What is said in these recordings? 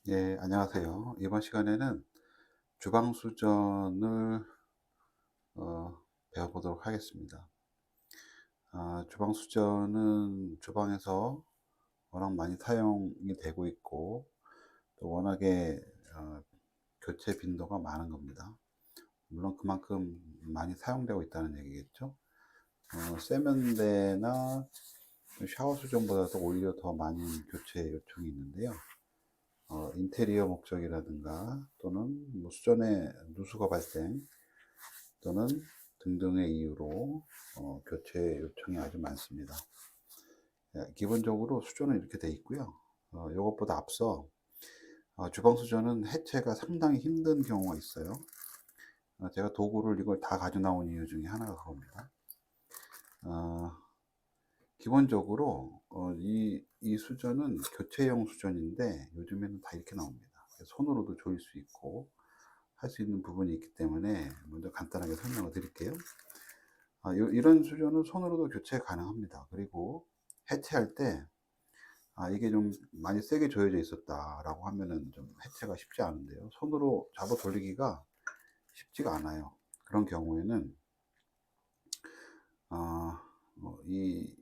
예, 안녕하세요. 이번 시간에는 주방 수전을 배워보도록 하겠습니다. 주방 수전은 주방에서 워낙 많이 사용이 되고 있고, 또 워낙에 어, 교체 빈도가 많은 겁니다. 물론 그만큼 많이 사용되고 있다는 얘기겠죠. 세면대나 샤워 수전보다도 오히려 더 많은 교체 요청이 있는데요. 인테리어 목적이라든가 또는 뭐 수전에 누수가 발생 또는 등등의 이유로 교체 요청이 아주 많습니다. 기본적으로 수조는 이렇게 돼 있고요. 이것보다 앞서 주방 수조는 해체가 상당히 힘든 경우가 있어요. 제가 도구를 이걸 다 가져 나온 이유 중에 하나가 그겁니다. 어, 기본적으로 이 수조는 교체용 수전인데 요즘에는 다 이렇게 나옵니다. 손으로도 조일 수 있고 할 수 있는 부분이 있기 때문에 먼저 간단하게 설명을 드릴게요. 이런 수조는 손으로도 교체 가능합니다. 그리고 해체할 때 이게 좀 많이 세게 조여져 있었다라고 하면은 좀 해체가 쉽지 않은데요. 손으로 잡아 돌리기가 쉽지가 않아요. 그런 경우에는 이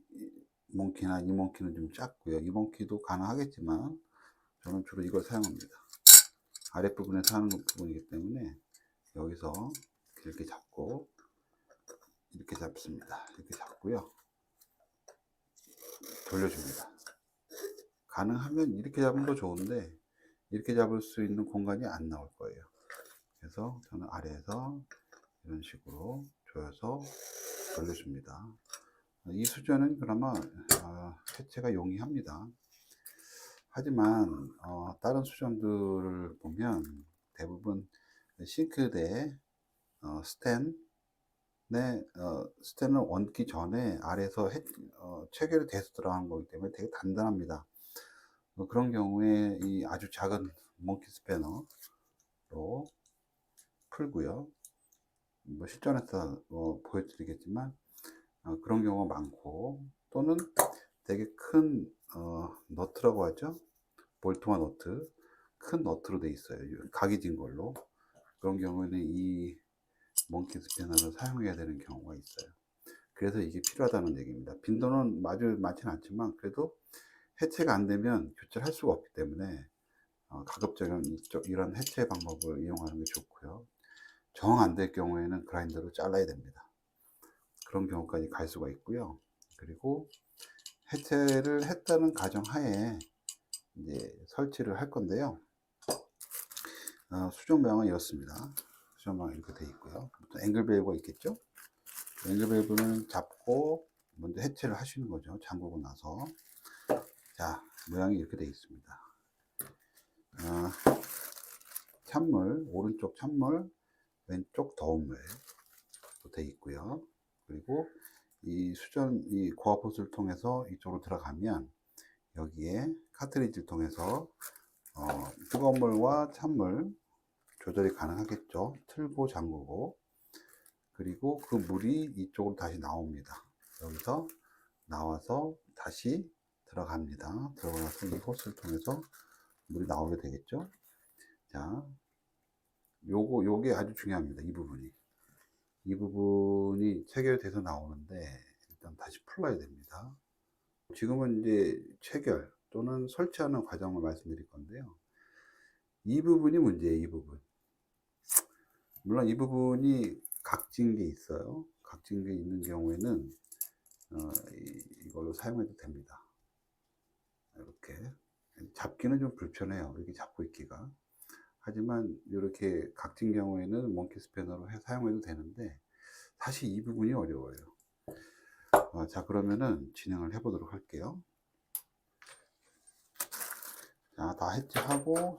몽키나 이 몽키는 좀 작고요. 이 몽키도 가능하겠지만 저는 주로 이걸 사용합니다. 아랫부분에서 하는 부분이기 때문에 여기서 이렇게 잡고 이렇게 잡습니다. 이렇게 잡고요. 돌려줍니다. 가능하면 이렇게 잡으면 더 좋은데 이렇게 잡을 수 있는 공간이 안 나올 거예요. 그래서 저는 아래에서 이런 식으로 조여서 돌려줍니다. 이 수준은 그나마 해체가 용이합니다. 하지만 다른 수전들을 보면 대부분 싱크대 스텐에 스텐을 얹기 전에 아래에서 체결이 돼서 들어간 거기 때문에 되게 단단합니다. 그런 경우에 이 아주 작은 몽키 스패너로 풀고요. 뭐 실전에서 보여드리겠지만 그런 경우가 많고, 또는 되게 큰 너트라고 하죠. 볼트와 너트, 큰 너트로 돼 있어요. 각이 진 걸로. 그런 경우에는 이 몽키 스패너를 사용해야 되는 경우가 있어요. 그래서 이게 필요하다는 얘기입니다. 빈도는 아주 많지는 않지만 그래도 해체가 안 되면 교체를 할 수가 없기 때문에 가급적이면 이런 해체 방법을 이용하는 게 좋고요. 정 안 될 경우에는 그라인더로 잘라야 됩니다. 그런 경우까지 갈 수가 있고요. 그리고 해체를 했다는 가정하에 이제 설치를 할 건데요. 수정 모양은 이렇습니다. 수정 모양 이렇게 되어 있고요. 앵글 밸브가 있겠죠. 앵글 밸브는 잡고 먼저 해체를 하시는 거죠. 잠그고 나서. 자, 모양이 이렇게 되어 있습니다. 찬물, 오른쪽 찬물, 왼쪽 더운 물 되어 있고요. 그리고 이 수전, 이 고압 호스를 통해서 이쪽으로 들어가면 여기에 카트리지를 통해서 뜨거운 물과 찬물 조절이 가능하겠죠. 틀고 잠그고. 그리고 그 물이 이쪽으로 다시 나옵니다. 여기서 나와서 다시 들어갑니다. 들어가서 이 호스를 통해서 물이 나오게 되겠죠. 자, 요게 아주 중요합니다. 이 부분이 체결돼서 나오는데 일단 다시 풀어야 됩니다. 지금은 이제 체결 또는 설치하는 과정을 말씀드릴 건데요. 이 부분이 문제예요. 이 부분. 물론 이 부분이 각진 게 있어요. 각진 게 있는 경우에는 이걸로 사용해도 됩니다. 이렇게 잡기는 좀 불편해요. 이렇게 잡고 있기가. 하지만 이렇게 각진 경우에는 몽키 스패너로 사용해도 되는데 사실 이 부분이 어려워요. 자, 그러면은 진행을 해 보도록 할게요. 자, 다 해체하고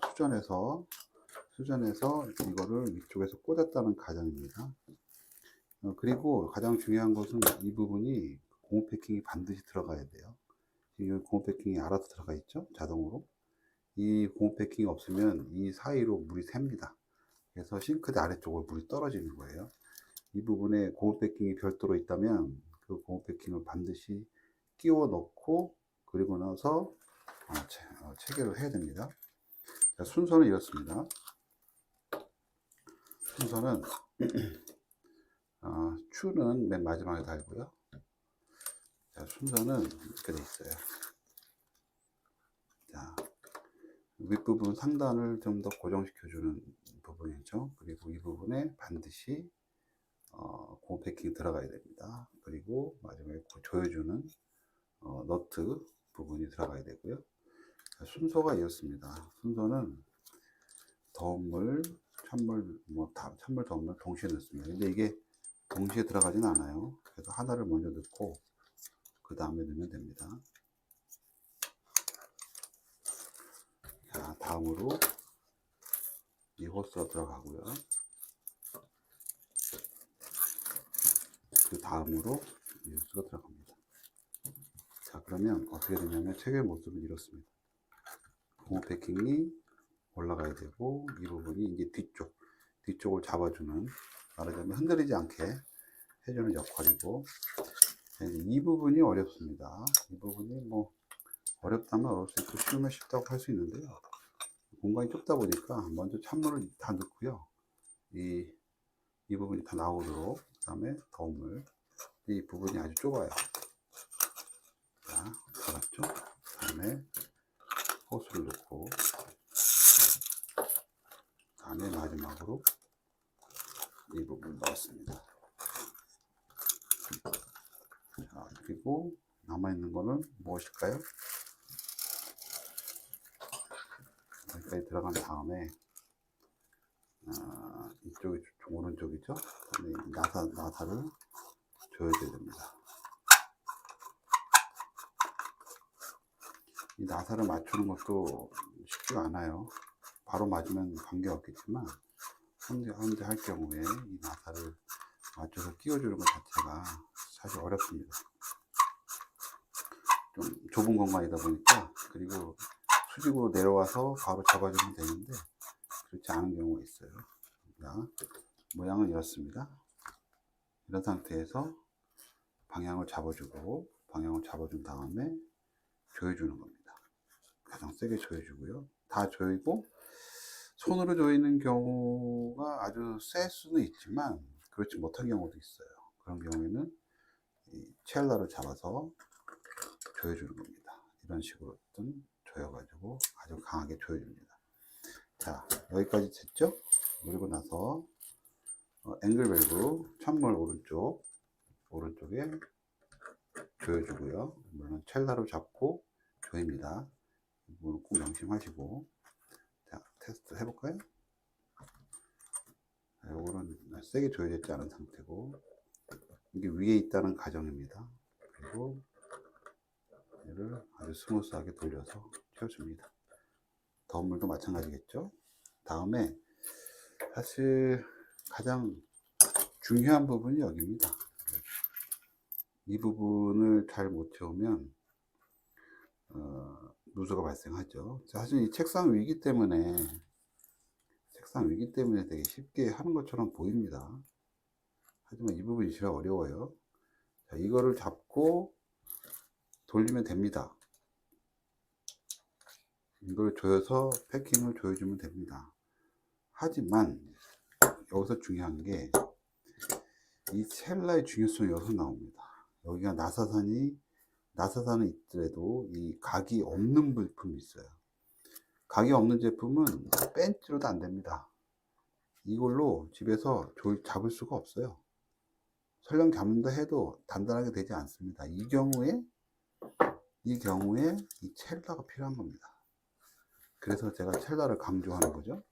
수전에서 이거를 위쪽에서 꽂았다는 가정입니다. 그리고 가장 중요한 것은 이 부분이 고무 패킹이 반드시 들어가야 돼요. 지금 고무 패킹이 알아서 들어가 있죠, 자동으로. 이 고무 패킹이 없으면 이 사이로 물이 샙니다. 그래서 싱크대 아래쪽으로 물이 떨어지는 거예요. 이 부분에 고무 패킹이 별도로 있다면 그 고무 패킹을 반드시 끼워 넣고 그리고 나서 체결을 해야 됩니다. 순서는 이렇습니다. 순서는 추는 맨 마지막에 달고요. 자, 순서는 이렇게 돼 있어요. 자, 윗부분 상단을 좀 더 고정시켜주는 부분이죠. 그리고 이 부분에 반드시 고무 패킹이 들어가야 됩니다. 그리고 마지막에 조여주는 너트 부분이 들어가야 되고요. 자, 순서가 이렇습니다. 순서는 더운 물, 찬물, 찬물, 더운 물 동시에 넣습니다. 근데 이게 동시에 들어가진 않아요. 그래서 하나를 먼저 넣고 그 다음에 넣으면 됩니다. 자, 다음으로 이 호스가 들어가고요. 그 다음으로 이 호스가 들어갑니다. 자, 그러면 어떻게 되냐면 최고의 모습은 이렇습니다. 고무 패킹이 올라가야 되고, 이 부분이 이제 뒤쪽을 잡아주는, 말하자면 흔들리지 않게 해주는 역할이고, 이 부분이 어렵습니다. 이 부분이 뭐 어렵다면 어려울 수 있고 쉬우면 쉽다고 할 수 있는데요. 공간이 좁다 보니까 먼저 찬물을 다 넣고요. 이 부분이 다 나오도록, 그 다음에 더운 물. 이 부분이 아주 좁아요. 자, 알았죠? 그 다음에 호스를 넣고, 그 다음에 마지막으로 이 부분을 넣었습니다. 자, 그리고 남아있는 거는 무엇일까요? 여기까지 들어간 다음에 이쪽이 오른쪽이죠. 그다음에 나사를 조여줘야 됩니다. 이 나사를 맞추는 것도 쉽지가 않아요. 바로 맞으면 관계없겠지만 혼자 할 경우에 이 나사를 맞춰서 끼워주는 것 자체가 사실 어렵습니다. 좀 좁은 공간이다 보니까, 그리고 수직으로 내려와서 바로 잡아주면 되는데 그렇지 않은 경우가 있어요. 자, 모양은 이렇습니다. 이런 상태에서 방향을 잡아준 다음에 조여주는 겁니다. 가장 세게 조여주고요. 다 조이고, 손으로 조이는 경우가 아주 셀 수는 있지만 그렇지 못한 경우도 있어요. 그런 경우에는 이 첼라를 잡아서 조여주는 겁니다. 이런 식으로 조여가지고 아주 강하게 조여줍니다. 자, 여기까지 됐죠? 그리고 나서 앵글 밸브 찬물 오른쪽에 조여주고요. 물론 첼라로 잡고 조입니다. 이 부분 꼭 명심하시고. 자, 테스트 해볼까요? 요거는 세게 조여졌지 않은 상태고, 이게 위에 있다는 가정입니다. 그리고 얘를 아주 스무스하게 돌려서 채워줍니다. 더운 물도 마찬가지겠죠. 다음에 사실 가장 중요한 부분이 여기입니다. 이 부분을 잘 못 채우면 누수가 발생하죠. 사실 이 책상 위기 때문에 되게 쉽게 하는 것처럼 보입니다. 하지만 이 부분이 제일 어려워요. 자, 이거를 잡고 돌리면 됩니다. 이걸 조여서 패킹을 조여주면 됩니다. 하지만 여기서 중요한 게 이 첼라의 중요성이 여기서 나옵니다. 여기가 나사선은 있더라도 이 각이 없는 제품이 있어요. 각이 없는 제품은 벤치로도 안 됩니다. 이걸로 집에서 잡을 수가 없어요. 설령 잡는다 해도 단단하게 되지 않습니다. 이 경우에 이 첼라가 필요한 겁니다. 그래서 제가 첼라를 강조하는 거죠.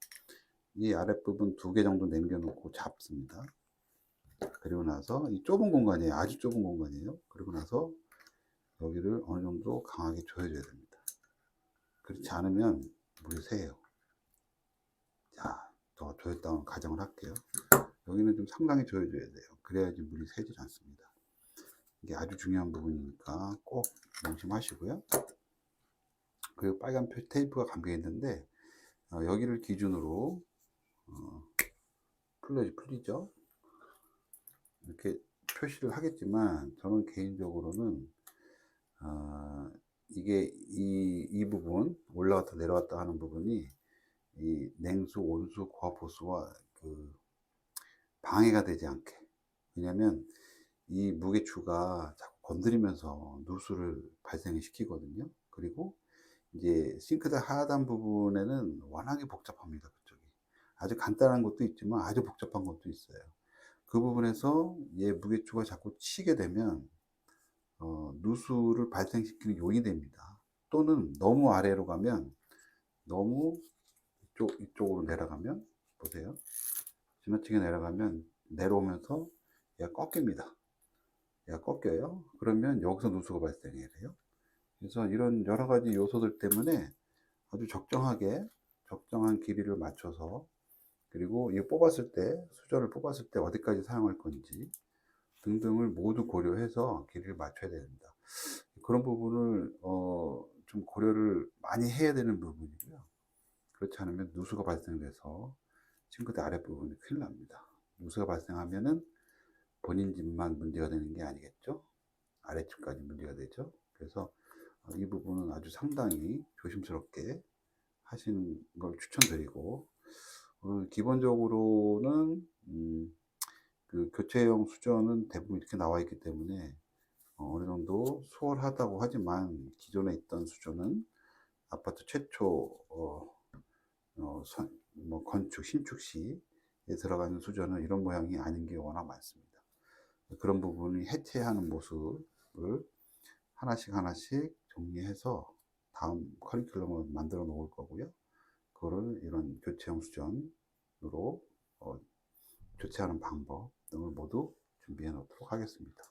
이 아랫부분 2개 정도 남겨놓고 잡습니다. 그리고 나서 이 좁은 공간이에요. 아주 좁은 공간이에요. 그리고 나서 여기를 어느 정도 강하게 조여줘야 됩니다. 그렇지 않으면 물이 새요. 자, 더 조였다고 가정을 할게요. 여기는 좀 상당히 조여줘야 돼요. 그래야지 물이 새지 않습니다. 이게 아주 중요한 부분이니까 꼭 명심하시고요. 그리고 빨간 테이프가 감겨 있는데 여기를 기준으로 풀리죠. 이렇게 표시를 하겠지만 저는 개인적으로는 이게 이 부분 올라갔다 내려왔다 하는 부분이 이 냉수, 온수, 고압 호수가 방해가 되지 않게. 왜냐면 이 무게추가 자꾸 건드리면서 누수를 발생을 시키거든요. 그리고 이제 싱크대 하단 부분에는 워낙에 복잡합니다. 그쪽이. 아주 간단한 것도 있지만 아주 복잡한 것도 있어요. 그 부분에서 얘 무게추가 자꾸 치게 되면 누수를 발생시키는 요인이 됩니다. 또는 너무 아래로 가면, 너무 이쪽으로 내려가면, 보세요. 지나치게 내려가면, 내려오면서 얘가 꺾입니다. 얘가 꺾여요. 그러면 여기서 누수가 발생해야 돼요. 그래서 이런 여러 가지 요소들 때문에 아주 적정한 길이를 맞춰서, 그리고 이거 뽑았을 때, 수저를 뽑았을 때 어디까지 사용할 건지 등등을 모두 고려해서 길이를 맞춰야 됩니다. 그런 부분을 좀 고려를 많이 해야 되는 부분이고요. 그렇지 않으면 누수가 발생돼서 싱크대 아랫부분이 큰일 납니다. 누수가 발생하면은 본인 집만 문제가 되는 게 아니겠죠. 아래층까지 문제가 되죠. 그래서 이 부분은 아주 상당히 조심스럽게 하시는 걸 추천드리고, 기본적으로는 그 교체용 수전은 대부분 이렇게 나와 있기 때문에 어느 정도 수월하다고 하지만, 기존에 있던 수조는 아파트 최초 건축 신축 시에 들어가는 수조는 이런 모양이 아닌 게 워낙 많습니다. 그런 부분을 해체하는 모습을 하나씩 하나씩 정리해서 다음 커리큘럼을 만들어 놓을 거고요. 그거를 이런 교체형 수전으로 교체하는 방법 등을 모두 준비해 놓도록 하겠습니다.